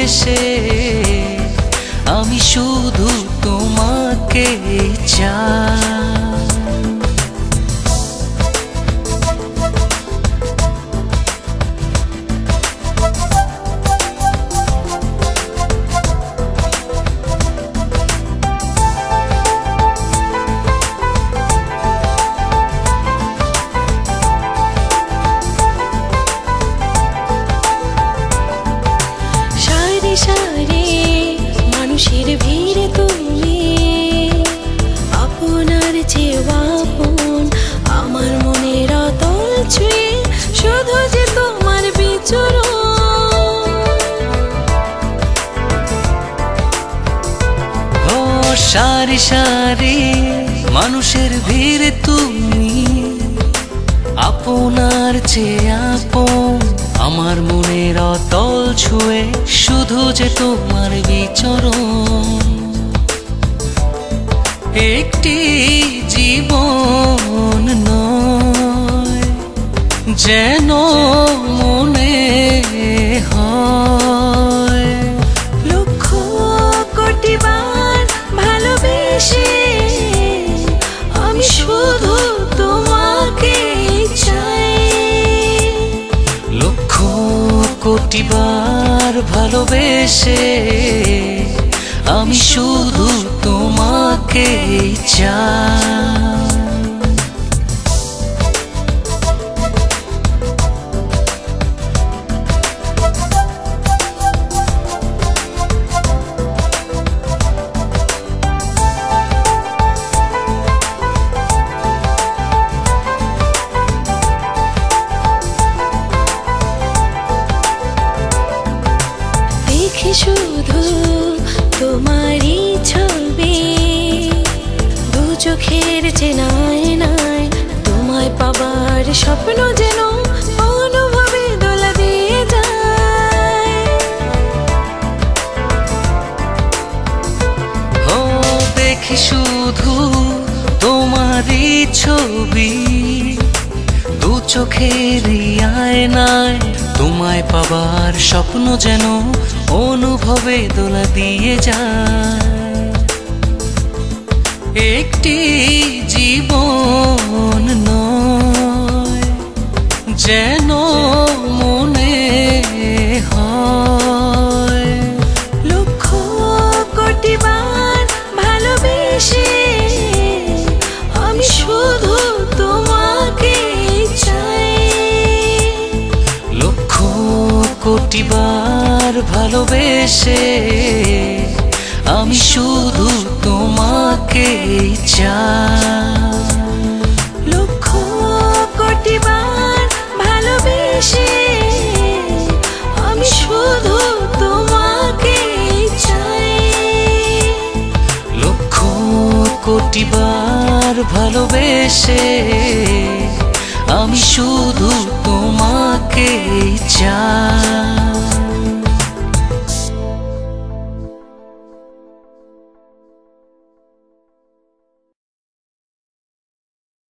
ভালোবেসে আমি শুধু তোমাকে চাই। সারি মানুষের ভিড়ে তুমি আপনার চেয়ে আপন, আমার মনের অতল ছুঁয়ে শুধু যে তোমার বিচরণ। ও সারি সারি মানুষের ভিড়ে তুমি আপনার চেয়ে আপন, আমার মনের অতল ছুঁয়ে শুধু যে তোমার বিচরণ। একটি জীবন নয় যেন মনে হয়, লক্ষ কোটি বার ভালোবেসে আমি শুধু তোমাকে চাই। লক্ষ কোটি বার ভালোবেসে আমি শুধু তোমাকে চাই। দেখি শুধু তোমারই ছবি দু চোখের চেনায় নাই, তোমায় পাবার স্বপ্ন যেন অনুভবে দোলা দিয়ে যায়। ও দেখি শুধু তোমারই ছবি দু চোখের আয়নায়, তোমায় পাবার স্বপ্ন যেন অনুভবে দোলা দিয়ে যায়। একটি জীবন নয় যেন মনে হয়, লক্ষ কোটি বার ভালোবেসে আমি শুধু তোমাকে চাই। লক্ষ কোটি বার ভালোবেসে আমি শুধু তোমাকে চাই। লক্ষ কোটি বার ভালোবেসে আমি শুধু তোমাকে চাই। লক্ষ কোটি বার ভালোবেসে আমি শুধু তোমাকে চাই।